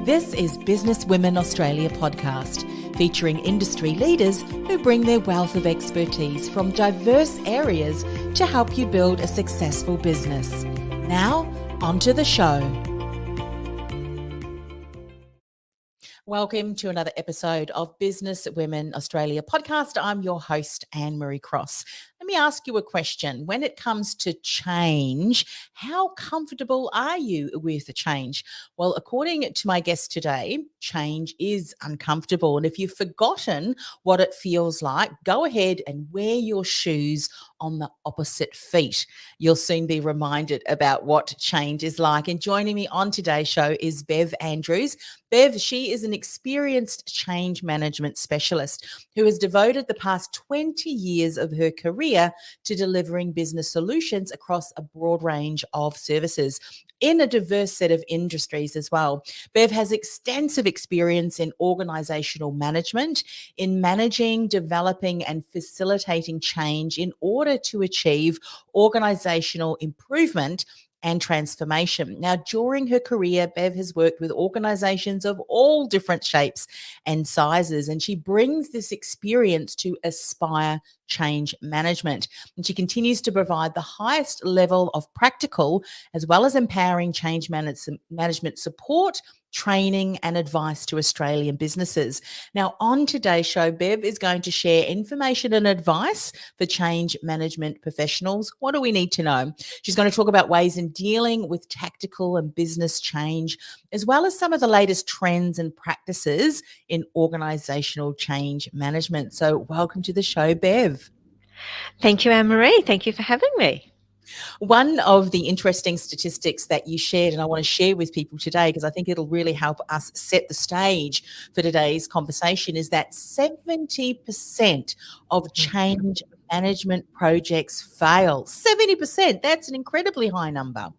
This is Business Women Australia podcast, featuring industry leaders who bring their wealth of expertise from diverse areas to help you build a successful business. Now, onto the show. Welcome to another episode of Business Women Australia podcast. I'm your host, Anne-Marie Cross. Let me ask you a question. When it comes to change, how comfortable are you with the change? Well, according to my guest today, change is uncomfortable. And if you've forgotten what it feels like, go ahead and wear your shoes on the opposite feet. You'll soon be reminded about what change is like. And joining me on today's show is Bev Andrews. Bev, she is an experienced change management specialist who has devoted the past 20 years of her career to delivering business solutions across a broad range of services in a diverse set of industries as well. Bev has extensive experience in organisational management, in managing, developing and facilitating change in order to achieve organisational improvement and transformation. Now, during her career, Bev has worked with organizations of all different shapes and sizes, and she brings this experience to Aspire Change Management. And she continues to provide the highest level of practical as well as empowering change management support, training and advice to Australian businesses. Now, on today's show, Bev is going to share information and advice for change management professionals. What do we need to know? She's going to talk about ways in dealing with tactical and business change, as well as some of the latest trends and practices in organisational change management. So welcome to the show, Bev. Thank you, Anne-Marie. Thank you for having me. One of the interesting statistics that you shared, and I want to share with people today because I think it'll really help us set the stage for today's conversation, is that 70% of change management projects fail. 70%, that's an incredibly high number.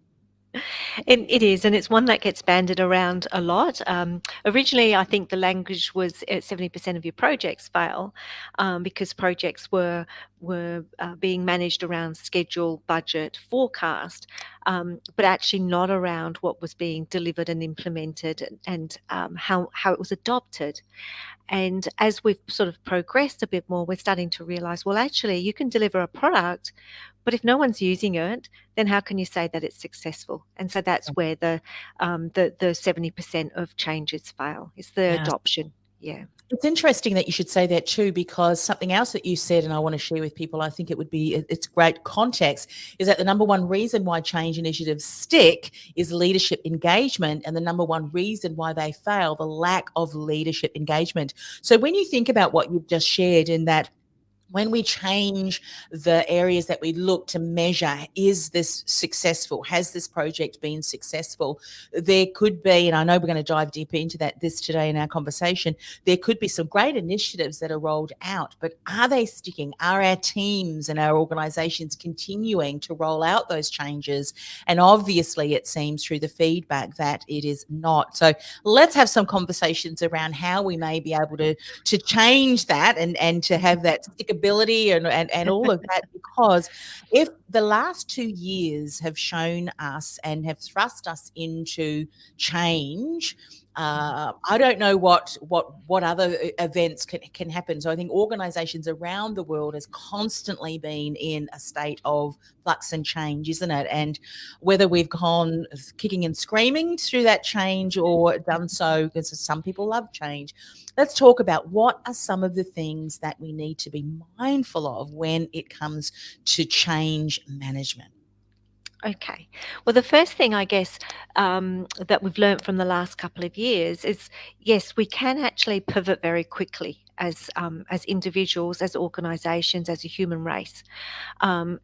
It is, and it's one that gets banded around a lot. Originally, I think the language was 70% of your projects fail because projects were being managed around schedule, budget, forecast, but actually not around what was being delivered and implemented and how it was adopted. And as we've sort of progressed a bit more, we're starting to realize, well, actually, you can deliver a product, but if no one's using it, then how can you say that it's successful? And so that's where the 70% of changes fail. It's the adoption. Yeah. It's interesting that you should say that too, because something else that you said, and I want to share with people, I think it's great context, is that the number one reason why change initiatives stick is leadership engagement, and the number one reason why they fail, the lack of leadership engagement. So when you think about what you've just shared, in that when we change the areas that we look to measure, is this successful? Has this project been successful? There could be, and I know we're going to dive deeper into this today in our conversation, there could be some great initiatives that are rolled out, but are they sticking? Are our teams and our organisations continuing to roll out those changes? And obviously it seems through the feedback that it is not. So let's have some conversations around how we may be able to change that and to have that stickability and all of that, because if the last 2 years have shown us and have thrust us into change, I don't know what other events can happen. So I think organisations around the world has constantly been in a state of flux and change, isn't it? And whether we've gone kicking and screaming through that change or done so because some people love change, let's talk about what are some of the things that we need to be mindful of when it comes to change management. Okay. Well, the first thing, I guess, that we've learned from the last couple of years is, yes, we can actually pivot very quickly as individuals, as organisations, as a human race, and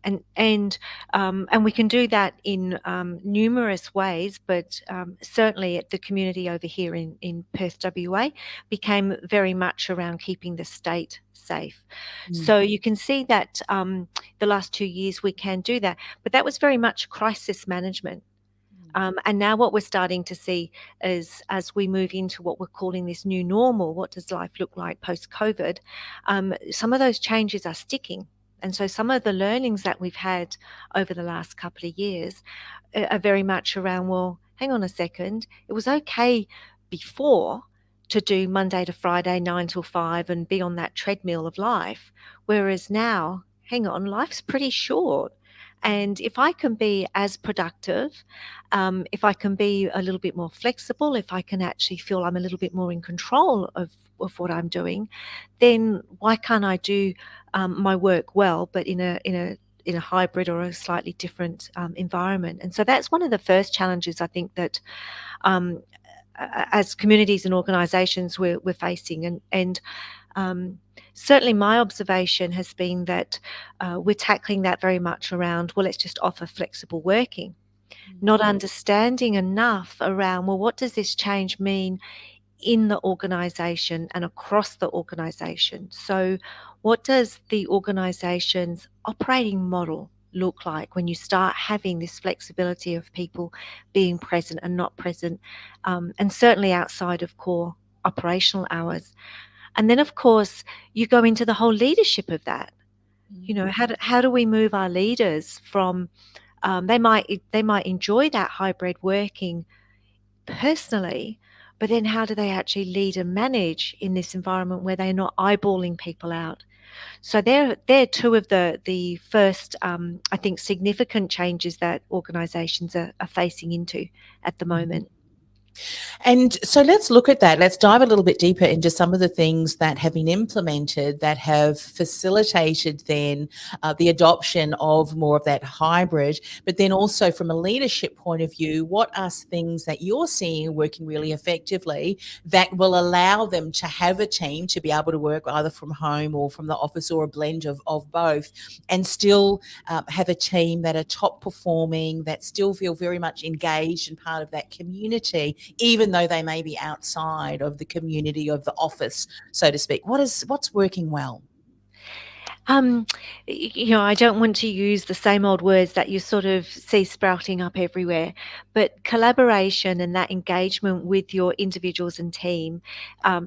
we can do that in numerous ways. But certainly, the community over here in Perth, WA, became very much around keeping the state safe. So you can see that the last 2 years we can do that, but that was very much crisis management. And now what we're starting to see is, as we move into what we're calling this new normal, what does life look like post-COVID, some of those changes are sticking. And so some of the learnings that we've had over the last couple of years are very much around, well, hang on a second, it was okay before to do Monday to Friday, 9 till 5, and be on that treadmill of life. Whereas now, hang on, life's pretty short. And if I can be as productive, if I can be a little bit more flexible, if I can actually feel I'm a little bit more in control of what I'm doing, then why can't I do my work well, but in a hybrid or a slightly different environment? And so that's one of the first challenges I think that um, as communities and organisations we're facing. And certainly my observation has been that we're tackling that very much around, well, let's just offer flexible working, not understanding enough around, well, what does this change mean in the organisation and across the organisation? So what does the organisation's operating model look like when you start having this flexibility of people being present and not present, and certainly outside of core operational hours? And then, of course, you go into the whole leadership of that. How do we move our leaders from they might enjoy that hybrid working personally, but then how do they actually lead and manage in this environment where they're not eyeballing people out? So they're two of the first, I think, significant changes that organisations are facing into at the moment. And so let's look at that. Let's dive a little bit deeper into some of the things that have been implemented that have facilitated then the adoption of more of that hybrid. But then also from a leadership point of view, what are things that you're seeing working really effectively that will allow them to have a team to be able to work either from home or from the office or a blend of both, and still have a team that are top performing, that still feel very much engaged and part of that community, even though they may be outside of the community of the office, so to speak? What's working well? Um, I don't want to use the same old words that you sort of see sprouting up everywhere, but collaboration and that engagement with your individuals and team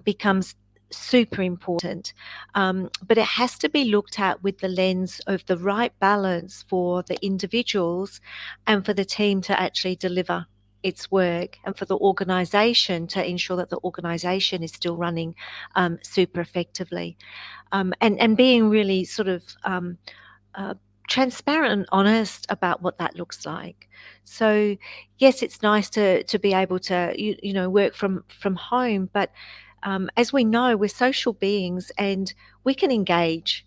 becomes super important. But it has to be looked at with the lens of the right balance for the individuals and for the team to actually deliver its work, and for the organisation to ensure that the organisation is still running super effectively. And being really sort of uh, transparent and honest about what that looks like. So yes, it's nice to be able to work from home, but as we know, we're social beings and we can engage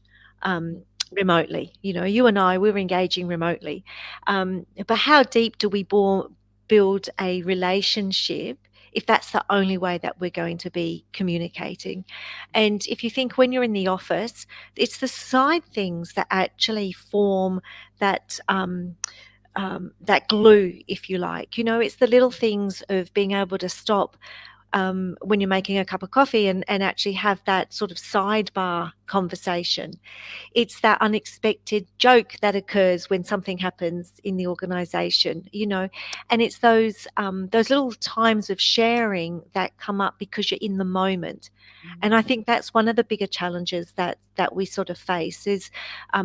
remotely. You and I, we're engaging remotely, but how deep do we build a relationship if that's the only way that we're going to be communicating? And if you think, when you're in the office, it's the side things that actually form that that glue, if you like. It's the little things of being able to stop when you're making a cup of coffee and actually have that sort of sidebar conversation. It's that unexpected joke that occurs when something happens in the organization, and it's those little times of sharing that come up because you're in the moment. And I think that's one of the bigger challenges that we sort of face is,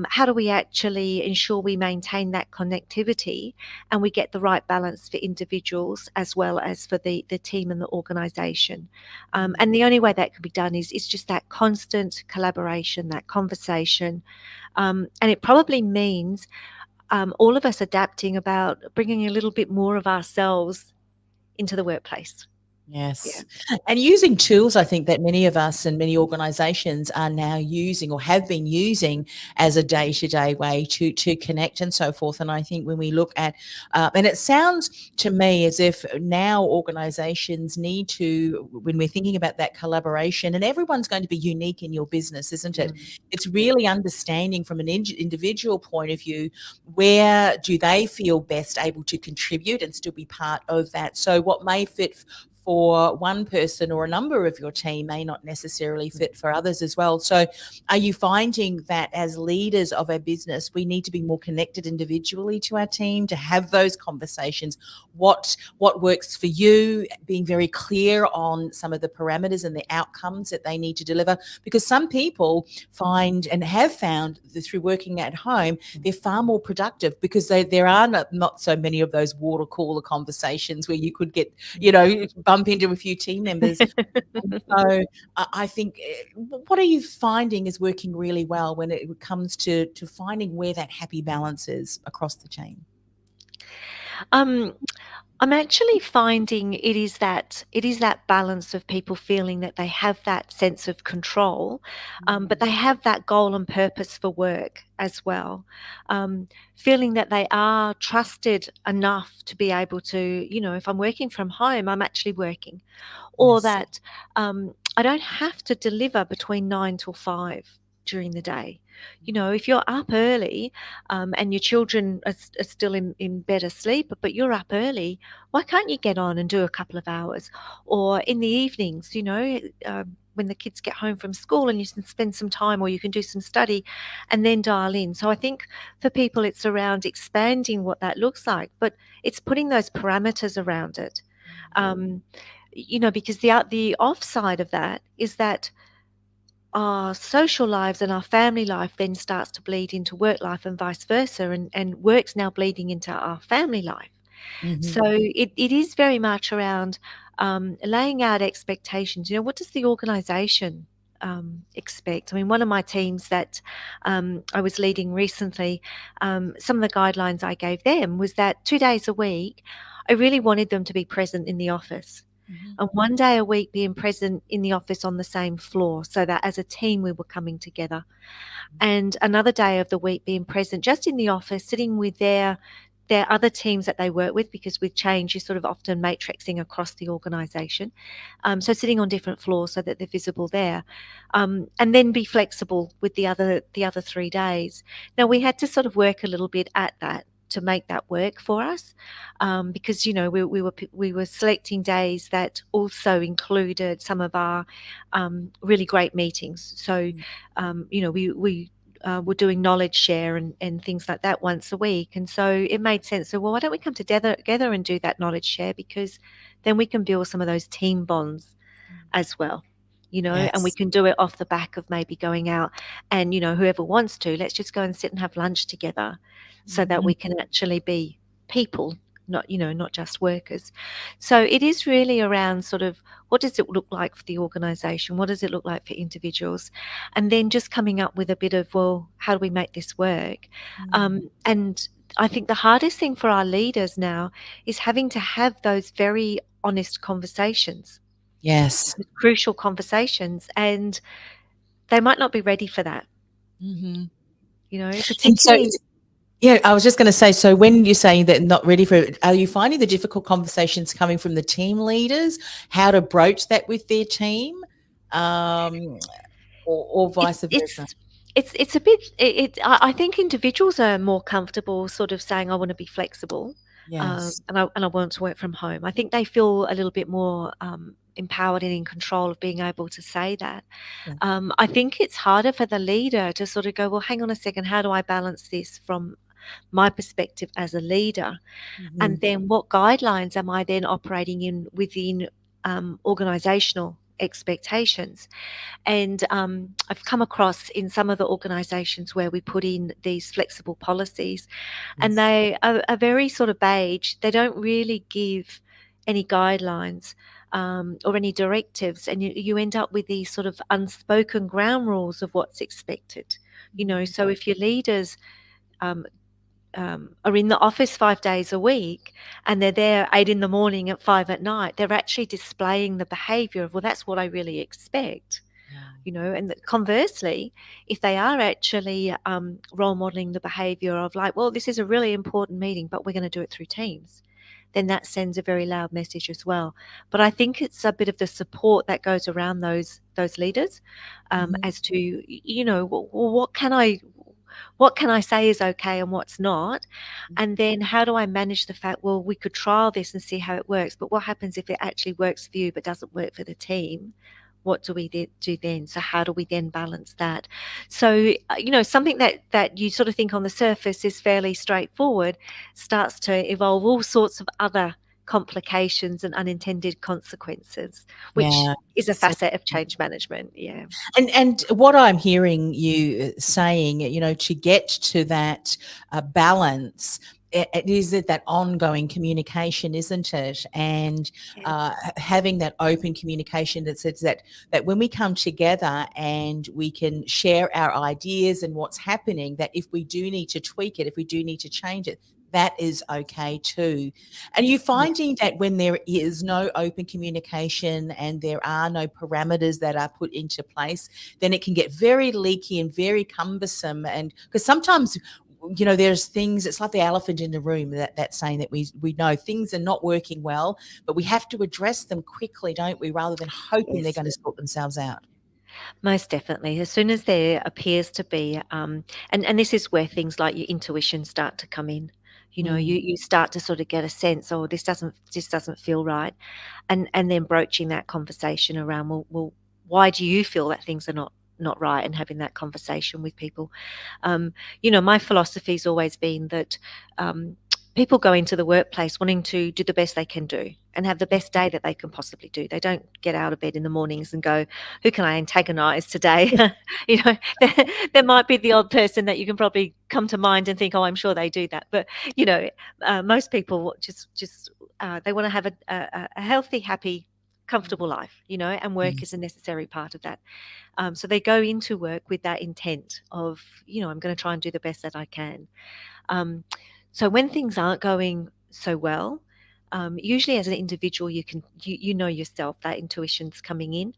how do we actually ensure we maintain that connectivity and we get the right balance for individuals as well as for the team and the organisation. And the only way that can be done is just that constant collaboration, that conversation. And it probably means all of us adapting about bringing a little bit more of ourselves into the workplace. Yeah. Yes. And using tools, I think that many of us and many organizations are now using or have been using as a day-to-day way to connect and so forth. And I think when we look at, and it sounds to me as if now organizations need to, when we're thinking about that collaboration, and everyone's going to be unique in your business, isn't it? It's really understanding from an individual point of view, where do they feel best able to contribute and still be part of that? So what may fit for one person or a number of your team may not necessarily fit for others as well. So are you finding that as leaders of our business, we need to be more connected individually to our team to have those conversations? What works for you, being very clear on some of the parameters and the outcomes that they need to deliver? Because some people find and have found that through working at home, they're far more productive because there are not so many of those water cooler conversations where you could get, bump into a few team members. And so I think, what are you finding is working really well when it comes to finding where that happy balance is across the chain? Um, I'm actually finding it is that balance of people feeling that they have that sense of control, but Mm. they have that goal and purpose for work as well. Feeling that they are trusted enough to be able to, if I'm working from home, I'm actually working, or Yes. that I don't have to deliver between 9 till 5 during the day. If you're up early and your children are still in bed asleep, but you're up early, why can't you get on and do a couple of hours? Or in the evenings, when the kids get home from school and you can spend some time or you can do some study and then dial in. So I think for people, it's around expanding what that looks like, but it's putting those parameters around it. Um, because the offside of that is that our social lives and our family life then starts to bleed into work life and vice versa, and work's now bleeding into our family life. Hmm. So it is very much around laying out expectations. What does the organisation expect? I mean, one of my teams that I was leading recently, some of the guidelines I gave them was that 2 days a week, I really wanted them to be present in the office, Hmm. and one day a week being present in the office on the same floor, so that as a team we were coming together, and another day of the week being present just in the office, sitting with their other teams that they work with, because with change you're sort of often matrixing across the organisation. So sitting on different floors so that they're visible there, and then be flexible with the other 3 days. Now we had to sort of work a little bit at that to make that work for us, because we were selecting days that also included some of our really great meetings. So we were doing knowledge share and things like that once a week. And so it made sense. So, well, why don't we come together and do that knowledge share? Because then we can build some of those team bonds as well, and we Yes. can do it off the back of maybe going out and, whoever wants to, let's just go and sit and have lunch together so that Mhm. we can actually be people, not just workers. So it is really around sort of what does it look like for the organisation? What does it look like for individuals? And then just coming up with a bit of, well, how do we make this work? Mm. And I think the hardest thing for our leaders now is having to have those very honest conversations, Yes. crucial conversations, and they might not be ready for that, Mhm. And so, particularly. yeah, I was just going to say, so when you're saying that not ready for it, are you finding the difficult conversations coming from the team leaders, how to broach that with their team, um, or It's vice versa? it's it's a bit I think individuals are more comfortable sort of saying, "I wanna be flexible, Yes. and I want to work from home." I think they feel a little bit more, empowered and in control of being able to say that. Yeah. I think it's harder for the leader to sort of go, "Well, hang on a second, how do I balance this from my perspective as a leader? And Mhm. then what guidelines am I then operating in within, organizational expectations?" And I've come across in some of the organisations where we put in these flexible policies, and Yes. they are very sort of beige. They don't really give any guidelines or any directives, and you end up with these sort of unspoken ground rules of what's expected. Mhm. So if your leaders um, are in the office 5 days a week and they're there 8 in the morning at 5 at night, they're actually displaying the behaviour of, well, that's what I really expect. Yeah. And conversely, if they are actually role modeling the behavior of, like, well, this is a really important meeting, but we're going to do it through Teams, then that sends a very loud message as well. But I think it's a bit of the support that goes around those leaders, Mhm. as to, well, what can I say is okay and what's not, and then how do I manage the fact, well, we could trial this and see how it works, but what happens if it actually works for you but doesn't work for the team? What do we do then? So how do we then balance that? So something that you sort of think on the surface is fairly straightforward starts to evolve all sorts of other complications and unintended consequences, which Yeah. is a So, facet of change management. Yeah. and what I'm hearing you saying, to get to that balance, it is that ongoing communication, isn't it? And Yeah. having that open communication that says that when we come together and we can share our ideas and what's happening, that if we do need to tweak it, if we do need to change it, that is okay too. And you Yeah. finding that when there is no open communication and there are no parameters that are put into place, then it can get very leaky and very cumbersome. And because sometimes, there's things, it's like the elephant in the room, that saying that we know things are not working well, but we have to address them quickly, don't we, rather than hoping they're Yes. going to sort themselves out. Most definitely. As soon as there appears to be, and this is where things like your intuition start to come in. You know, Mm, you start to sort of get a sense, oh, this doesn't feel right, and then broaching that conversation around, well, why do you feel that things are not right, and having that conversation with people. Um, my philosophy's always been that people go into the workplace wanting to do the best they can do and have the best day that they can possibly do. They don't get out of bed in the mornings and go, "Who can I antagonize today?" There might be the odd person that you can probably come to mind and think, "Oh, I'm sure they do that." But you know, most people just they want to have a healthy, happy, comfortable life, and work is a yes. necessary part of that. So they go into work with that intent of, I'm going to try and do the best that I can. Um, so when things aren't going so well, usually as an individual, you know yourself that intuition's coming in,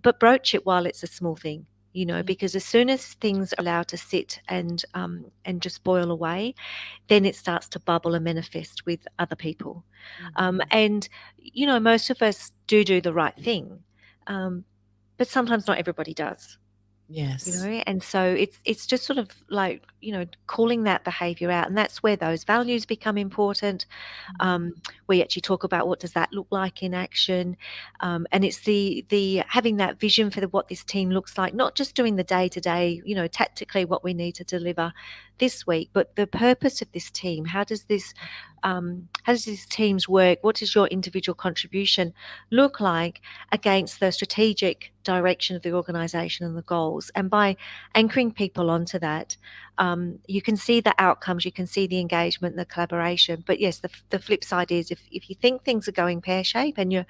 but broach it while it's a small thing. Yeah. Because as soon as things are allowed to sit and just boil away, then it starts to bubble and manifest with other people. Mhm. And most of us do the right thing, um, but sometimes not everybody does. Yes. And so it's just sort of like, calling that behavior out, and that's where those values become important. Mhm. We actually talk about what does that look like in action, and it's the having that vision for what this team looks like, not just doing the day to day, tactically what we need to deliver this week, but the purpose of this team. How does this team's work? What does your individual contribution look like against the strategic direction of the organisation and the goals? And by anchoring people onto that, you can see the outcomes, you can see the engagement and the collaboration. But yes, the flip side is if you think things are going pear shape and you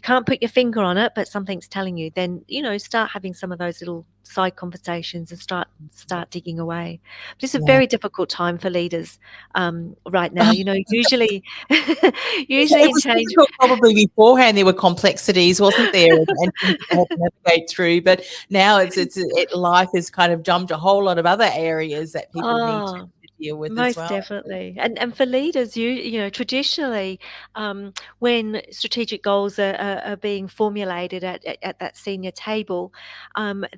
can't put your finger on it, but something's telling you, then start having some of those little side conversations and start digging away. But it's a Yeah. very difficult time for leaders right now. Usually, usually It in was change. difficult probably beforehand. There were complexities, wasn't there, and things that they had to navigate through. But now life has kind of jumped a whole lot of other areas that people need to Oh, deal with as most well. definitely. And for leaders, traditionally, when strategic goals are being formulated at that senior table,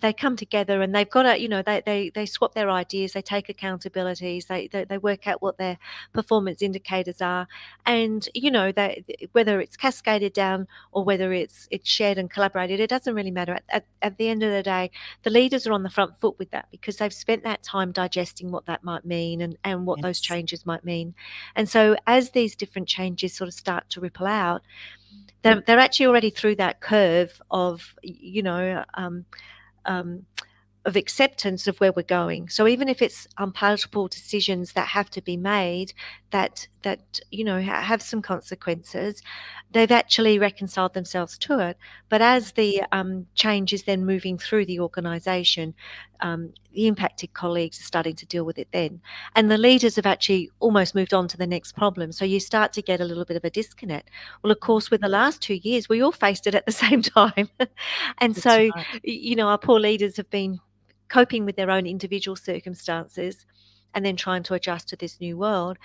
they come together and they've got to, they swap their ideas, they take accountabilities, they work out what their performance indicators are, and whether it's cascaded down or whether it's shared and collaborated, it doesn't really matter. At the end of the day, the leaders are on the front foot with that because they've spent that time digesting what that might mean and what those Yes. changes might mean. And so as these different changes sort of start to ripple out, they're actually already through that curve of, um, of acceptance of where we're going. So even if it's unpalatable decisions that have to be made, that have some consequences, they've actually reconciled themselves to it. But as the change is then moving through the organisation, the impacted colleagues are starting to deal with it then, and the leaders have actually almost moved on to the next problem. So you start to get a little bit of a disconnect. Well, of course, with the last 2 years, we all faced it at the same time, and That's so right. our poor leaders have been coping with their own individual circumstances and then trying to adjust to this new world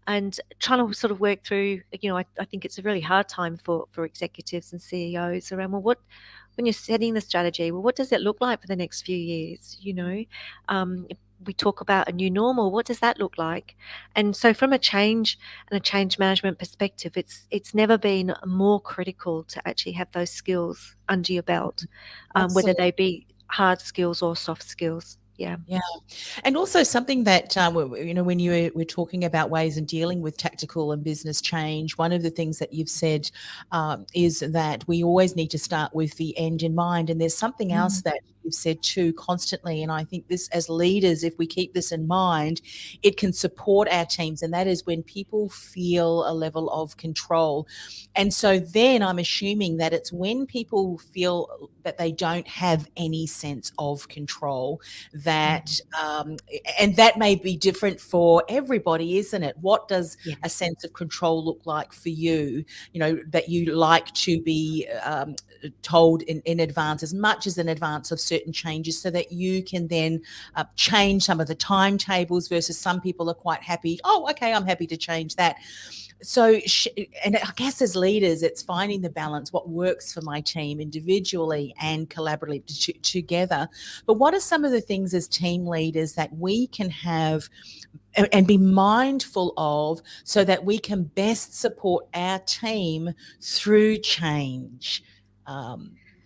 and trying to sort of work through, I think it's a really hard time for executives and CEOs around, well, when you're setting the strategy, well, what does it look like for the next few years? If we talk about a new normal, what does that look like? And so from a change and a change management perspective, it's never been more critical to actually have those skills under your belt, whether Absolutely. they be hard skills or soft skills. Yeah. Yeah. And also something that, when you were talking about ways in dealing with tactical and business change, one of the things that you've said is that we always need to start with the end in mind. And there's something else Mm. that you've said too constantly. And I think this, as leaders, if we keep this in mind, it can support our teams. And that is when people feel a level of control. And so then I'm assuming that it's when people feel that they don't have any sense of control that, and that may be different for everybody, isn't it? What does a Yes. sense of control look like for you? You know, that you like to be told in advance, as much as in advance, of certain changes, so that you can then change some of the timetables, versus some people are quite happy. Oh, okay, I'm happy to change that. So, and I guess as leaders, it's finding the balance, what works for my team individually and collaboratively together. But what are some of the things as team leaders that we can have and be mindful of, so that we can best support our team through change?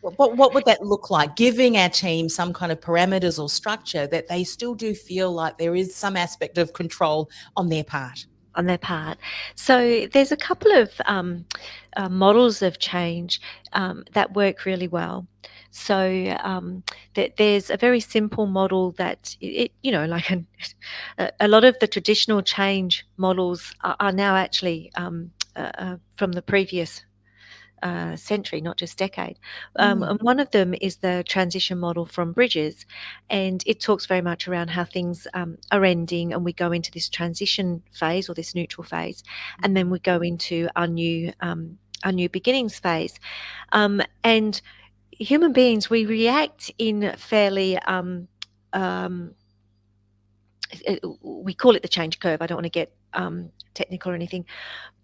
What would that look like? Giving our team some kind of parameters or structure that they still do feel like there is some aspect of control on their part. On their part. So there's a couple of models of change that work really well. So there's a very simple model that like a lot of the traditional change models are now actually from the previous century, not just decade. Mm, And one of them is the transition model from Bridges, and it talks very much around how things are ending, and we go into this transition phase or this neutral phase, and then we go into our new beginnings phase. And human beings, we react in fairly we call it the change curve. I don't want to get technical or anything,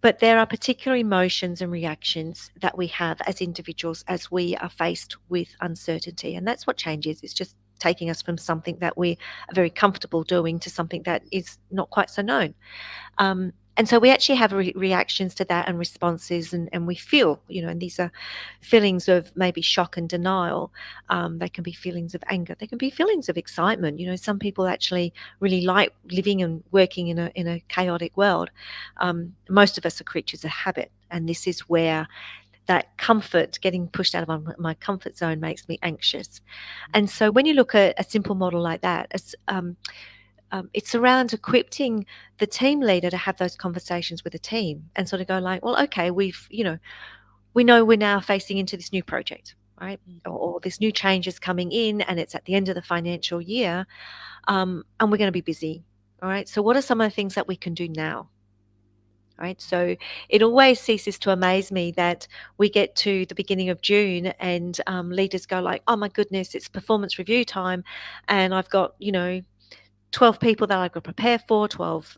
but there are particular emotions and reactions that we have as individuals as we are faced with uncertainty. And that's what change is. It's just taking us from something that we are very comfortable doing to something that is not quite so known. And so we actually have reactions to that and responses, and we feel, and these are feelings of maybe shock and denial. They can be feelings of anger. They can be feelings of excitement. Some people actually really like living and working in a chaotic world. Most of us are creatures of habit, and this is where that comfort, getting pushed out of my comfort zone, makes me anxious. And so when you look at a simple model like that, it's around equipping the team leader to have those conversations with the team and sort of go like, well, okay, we know we're now facing into this new project, right? Or this new change is coming in, and it's at the end of the financial year, and we're going to be busy. All right. So what are some of the things that we can do now? Right. So it always ceases to amaze me that we get to the beginning of June and leaders go like, oh my goodness, it's performance review time. And I've got, 12 people that I've got to prepare for, 12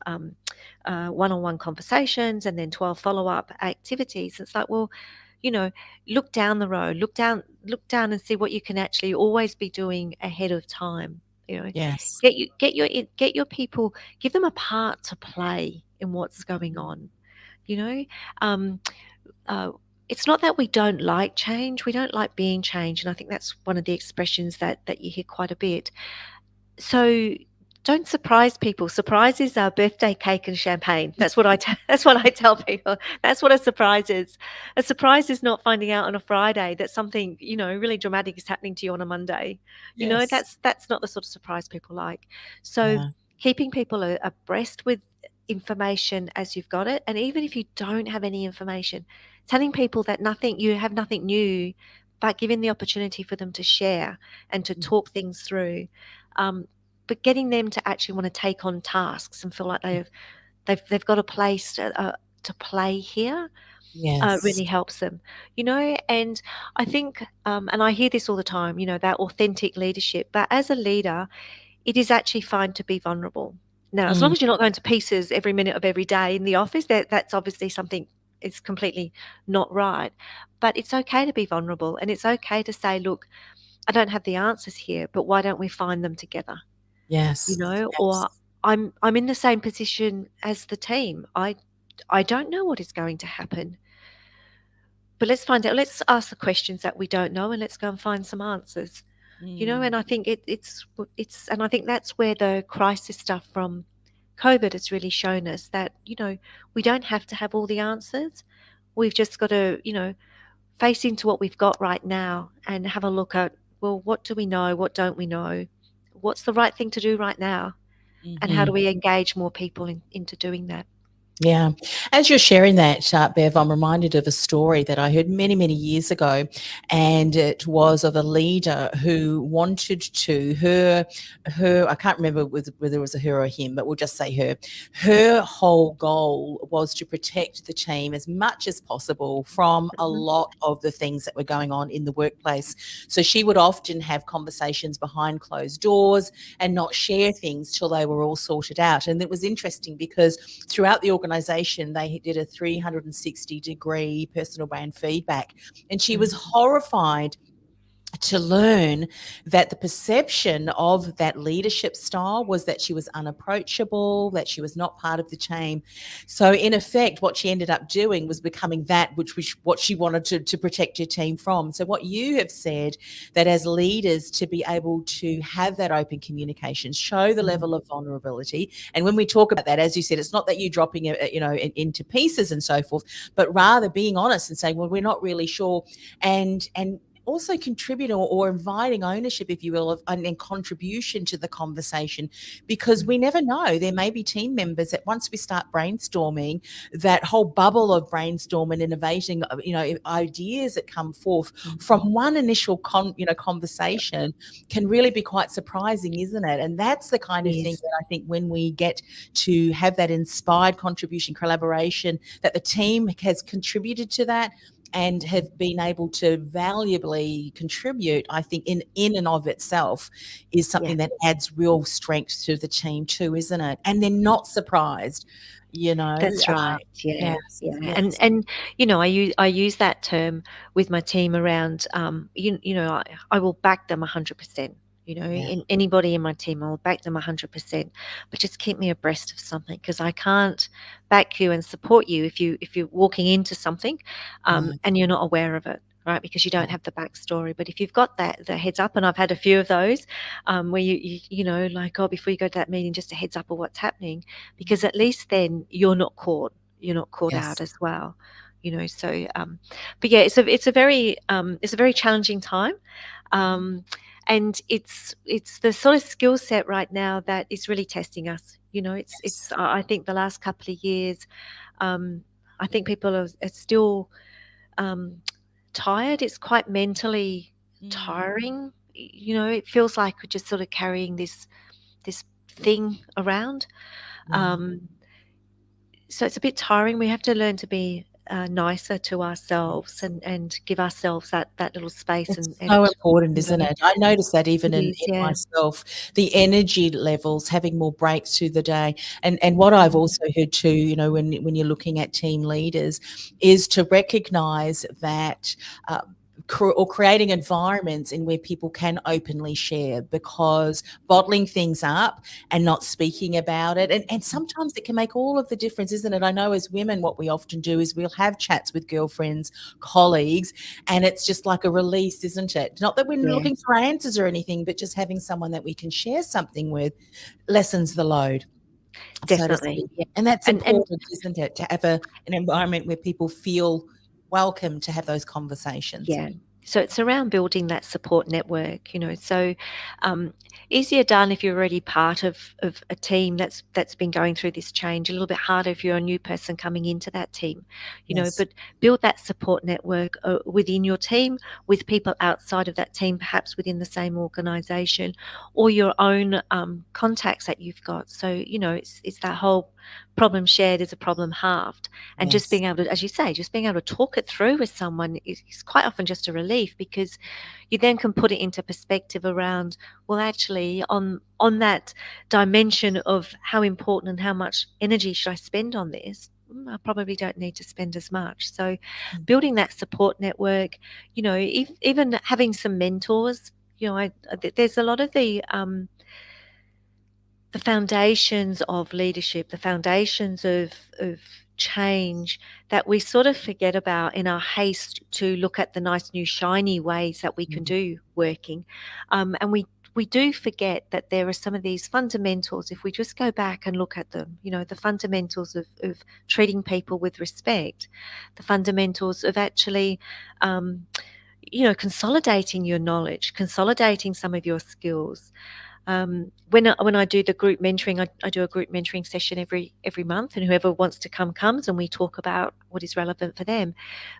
one-on-one conversations, and then 12 follow-up activities. It's like, well, look down the road, look down and see what you can actually always be doing ahead of time. yes. Get your people, give them a part to play in what's going on. You know, um, uh, it's not that we don't like change; we don't like being changed, and I think that's one of the expressions that you hear quite a bit. So don't surprise people. Surprise is our birthday cake and champagne. That's what I tell people. That's what a surprise is. A surprise is not finding out on a Friday that something, really dramatic is happening to you on a Monday. Yes. That's not the sort of surprise people like. So Yeah. keeping people abreast with information as you've got it, and even if you don't have any information, telling people that you have nothing new, but giving the opportunity for them to share and to talk things through. Um, but getting them to actually want to take on tasks and feel like they've got a place to play here Yes. really helps them, And I think, and I hear this all the time, that authentic leadership. But as a leader, it is actually fine to be vulnerable. Now, as long Mm, as you're not going to pieces every minute of every day in the office, that's obviously something is completely not right. But it's okay to be vulnerable, and it's okay to say, look, I don't have the answers here, but why don't we find them together? yes. Yes. Or I'm in the same position as the team. I don't know what is going to happen. But let's find out. Let's ask the questions that we don't know, and let's go and find some answers. And Mm, I think and I think that's where the crisis stuff from COVID has really shown us that, we don't have to have all the answers. We've just got to, face into what we've got right now and have a look at well, what do we know? What don't we know? What's the right thing to do right now? And how do Mhm. we engage more people into doing that? Yeah. As you're sharing that, Bev, I'm reminded of a story that I heard many, many years ago. And it was of a leader who wanted to, I can't remember whether it was a her or him, but we'll just say her. Her whole goal was to protect the team as much as possible from a Mhm. lot of the things that were going on in the workplace. So she would often have conversations behind closed doors and not share things till they were all sorted out. And it was interesting because throughout the organization, they did a 360-degree personal brand feedback. And she was Mm. horrified to learn that the perception of that leadership style was that she was unapproachable, that she was not part of the team. So in effect, what she ended up doing was becoming that which what she wanted to protect her team from. So what you have said, that as leaders to be able to have that open communication, show the Mm. level of vulnerability. And when we talk about that, as you said, it's not that you dropping it, into pieces and so forth, but rather being honest and saying, well, we're not really sure. And also contribute, or inviting ownership, if you will, and contribution to the conversation, because we never know. There may be team members that once we start brainstorming, that whole bubble of brainstorm and innovating, ideas that come forth from Mm. one initial conversation can really be quite surprising, isn't it? And that's the kind of thing Yes. that I think when we get to have that inspired contribution, collaboration, that the team has contributed to that and have been able to valuably contribute, I think in and of itself is Yeah. something that adds real strength to the team too, isn't it? And they're not surprised, you know. That's right. Yeah, Yes, yeah, and yes, and I use that term with my team around. I will back them 100%. yeah, In anybody in my team, I will back them 100%. But just keep me abreast of something, because I can't back you and support you if you're walking into something, no, and you're not aware of it. Right, because you no, don't have the backstory. But if you've got the heads up, and I've had a few of those, where like, oh, before you go to that meeting, just a heads up of what's happening, because at least then you're not caught out yes, as well. But yeah, it's a very challenging time. mhm, And it's the sort of skill set right now that is really testing us. yes, I think the last couple of years, um, I think people are still um, tired. It's quite mentally mm, tiring. It feels like we're just sort of carrying this thing around. yeah. Um, so it's a bit tiring. We have to learn to be nicer to ourselves, Yes. and give ourselves that little space, It's and so important, you isn't know, it? I notice that even it in is, yeah. myself, the energy levels, having more breaks through the day. And what I've Mm, also heard too, when you're looking at team leaders, is to recognize that uh, or creating environments in where people can openly share, because bottling things up and not speaking about it, and sometimes it can make all of the difference, isn't it? I know as women, what we often do is we'll have chats with girlfriends, colleagues, and it's just like a release, isn't it? Not that we're yeah, looking for answers or anything, but just having someone that we can share something with lessens the load, so to definitely. speak. Yeah, And that's and important, isn't it? To have an environment where people feel welcome to have those conversations. yeah. So it's around building that support network. So um, easier done if you're already part of a team that's been going through this change. A little bit harder if you're a new person coming into that team. Yes. But build that support network within your team, with people outside of that team, perhaps within the same organisation, or your own contacts that you've got. So it's that whole problem shared is a problem halved. And just Yes. being able to, as you say, just being able to talk it through with someone is quite often just a relief, because you then can put it into perspective around, well, actually, on that dimension of how important and how much energy should I spend on this, I probably don't need to spend as much. So building that support network, even having some mentors. There's a lot of the foundations of leadership, the foundations of change, that we sort of forget about in our haste to look at the nice new shiny ways that we can Mm, do working. And we do forget that there are some of these fundamentals. If we just go back and look at them, the fundamentals of treating people with respect, the fundamentals of actually consolidating your knowledge, consolidating some of your skills. When I do the group mentoring, I do a group mentoring session every month, and whoever wants to come comes, and we talk about what is relevant for them.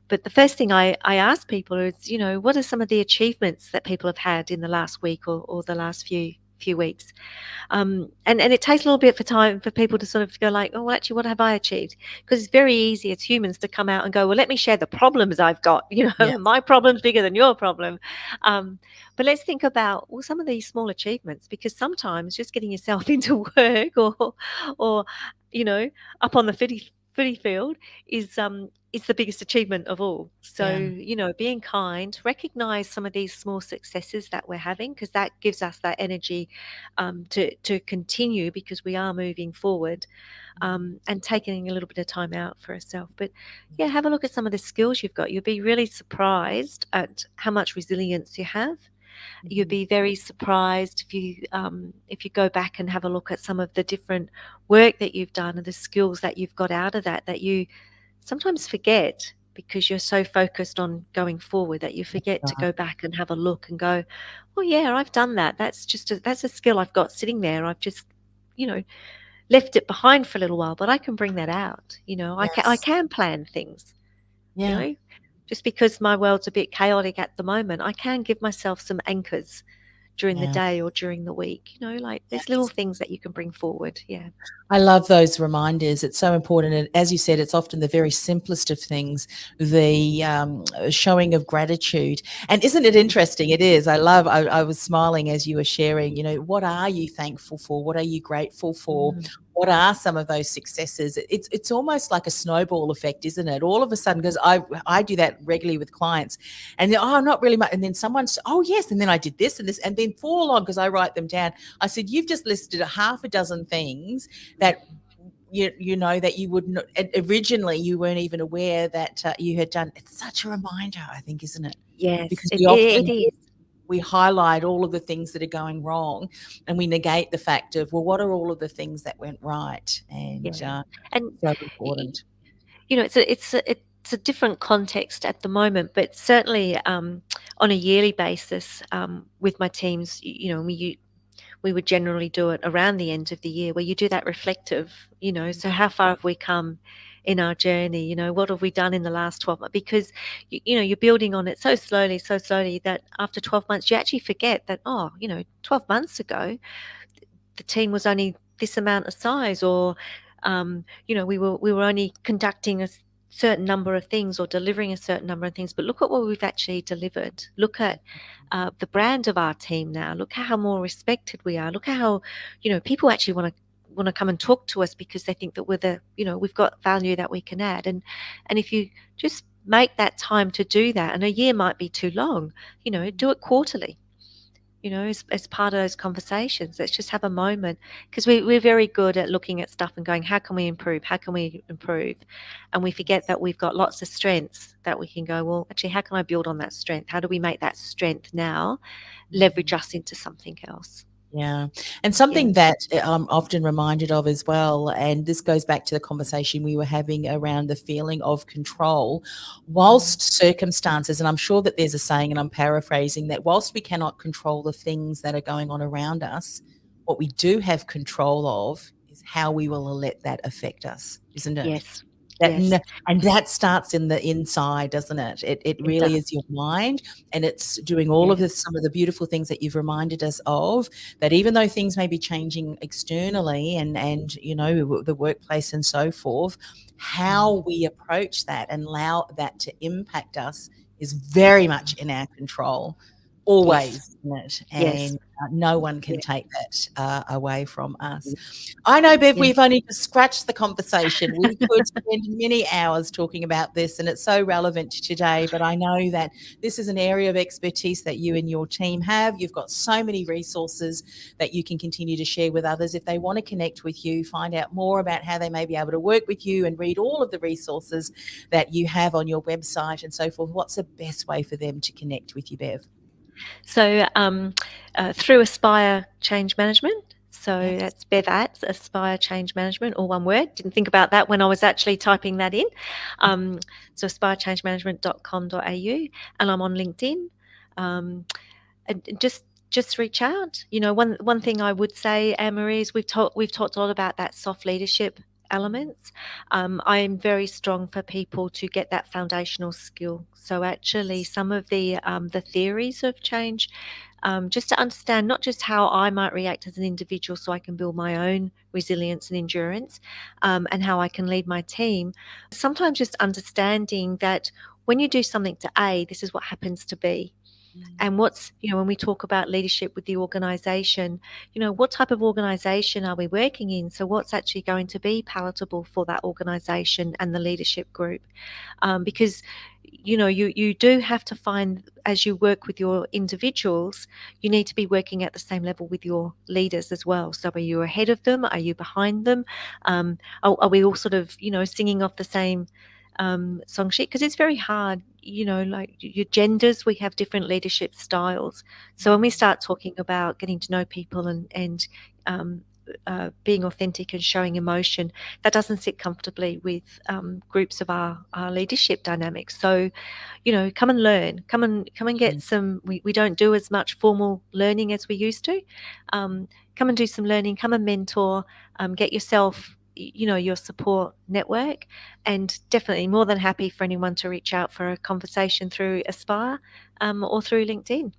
But the first thing I ask people is, what are some of the achievements that people have had in the last week or the last few weeks? And it takes a little bit for time for people to sort of go like, oh, well, actually, what have I achieved? Because it's very easy as humans to come out and go, well, let me share the problems I've got. Yeah. My problem's bigger than your problem. Um, but let's think about, well, some of these small achievements, because sometimes just getting yourself into work or you know, up on the footy field is the biggest achievement of all. So, Yeah. being kind, recognize some of these small successes that we're having, because that gives us that energy to continue, because we are moving forward, and taking a little bit of time out for ourselves. But yeah, have a look at some of the skills you've got. You'll be really surprised at how much resilience you have. You'd Mhm. be very surprised if you go back and have a look at some of the different work that you've done and the skills that you've got out of that you sometimes forget, because you're so focused on going forward that you forget to Right. go back and have a look and go, oh yeah, I've done that. That's a skill I've got sitting there. I've just you know left it behind for a little while, but I can bring that out. I Yes. can plan things. You Yeah. know, just because my world's a bit chaotic at the moment, I can give myself some anchors during the Yeah. day or during the week. Like there's little Yes. things that you can bring forward. Yeah. I love those reminders. It's so important. And as you said, it's often the very simplest of things, the showing of gratitude. And isn't it interesting? It is. I was smiling as you were sharing, what are you thankful for? What are you grateful for? Mm. What are some of those successes? It's almost like a snowball effect, isn't it? All of a sudden, because I do that regularly with clients, and I'm not really much. And then someone's, oh yes, and then I did this and this, and then fall on because I write them down. I said, you've just listed a half a dozen things that that you would not originally you weren't even aware that you had done. It's such a reminder, I think, isn't it? Yes, Because it, we it, often it is. we highlight all of the things that are going wrong, and we negate the fact of, well, what are all of the things that went right? And Yeah, and so y- important. it's a different context at the moment, but certainly on a yearly basis, with my teams, we would generally do it around the end of the year, where you do that reflective, so how far have we come in our journey? What have we done in the last 12 months? Because, you're building on it so slowly that after 12 months, you actually forget that, 12 months ago, the team was only this amount of size, or we were only conducting a certain number of things or delivering a certain number of things. But look at what we've actually delivered. Look at the brand of our team now. Look at how more respected we are. Look at how people actually want to come and talk to us, because they think that we've got value that we can add. And if you just make that time to do that, and a year might be too long, do it quarterly, as part of those conversations. Let's just have a moment, because we're very good at looking at stuff and going, how can we improve? How can we improve? And we forget that we've got lots of strengths that we can go, well, actually, how can I build on that strength? How do we make that strength now leverage us into something else? Yeah. And Yeah. something that I'm often reminded of as well, and this goes back to the conversation we were having around the feeling of control, Mm. whilst circumstances, and I'm sure that there's a saying, and I'm paraphrasing, that whilst we cannot control the things that are going on around us, what we do have control of is how we will let that affect us, isn't it? Yes. That Yes, and that starts in the inside, doesn't it? It it really does. is your mind, and it's doing all of Yeah. this, some of the beautiful things that you've reminded us of, that even though things may be changing externally and the workplace and so forth, Mm. how we approach that and allow that to impact us is very much in our control, Yes. always, isn't it? Yes. And no one Yeah. can take that away from us. I know, Bev, Yeah. we've only just scratched the conversation. We could spend many hours talking about this, and it's so relevant to today. But I know that this is an area of expertise that you and your team have. You've got so many resources that you can continue to share with others. If they want to connect with you, find out more about how they may be able to work with you and read all of the resources that you have on your website and so forth, what's the best way for them to connect with you, Bev? So through Aspire Change Management. So Yes. that's Bev at Aspire Change Management, all one word. Didn't think about that when I was actually typing that in. So aspirechangemanagement.com.au, and I'm on LinkedIn. And just reach out. One thing I would say, Anne-Marie, is we've talked a lot about that soft leadership elements. I am very strong for people to get that foundational skill. So actually, some of the theories of change, just to understand not just how I might react as an individual, so I can build my own resilience and endurance, and how I can lead my team. Sometimes just understanding that when you do something to A, this is what happens to B. And when we talk about leadership with the organisation, what type of organisation are we working in? So what's actually going to be palatable for that organisation and the leadership group? Because, you do have to find, as you work with your individuals, you need to be working at the same level with your leaders as well. So are you ahead of them? Are you behind them? Are we all sort of, singing off the same song sheet? Because it's very hard, like your genders, we have different leadership styles. So when we start talking about getting to know people and being authentic and showing emotion, that doesn't sit comfortably with groups of our leadership dynamics. So, come and learn, come and get some. We don't do as much formal learning as we used to. Come and do some learning. Come and mentor. Get yourself, your support network, and definitely more than happy for anyone to reach out for a conversation through Aspire or through LinkedIn.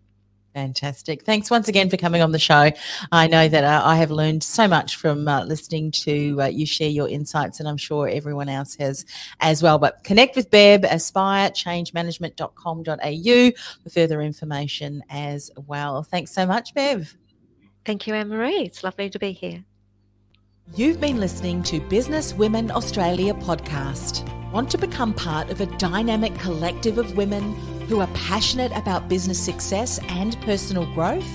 Fantastic. Thanks once again for coming on the show. I know that I have learned so much from listening to you share your insights, and I'm sure everyone else has as well. But connect with Bev, aspirechangemanagement.com.au for further information as well. Thanks so much, Bev. Thank you, Anne-Marie. It's lovely to be here. You've been listening to Business Women Australia podcast. Want to become part of a dynamic collective of women who are passionate about business success and personal growth?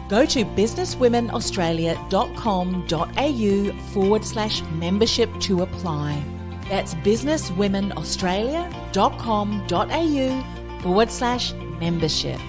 Go to businesswomenaustralia.com.au/membership to apply. That's businesswomenaustralia.com.au/membership.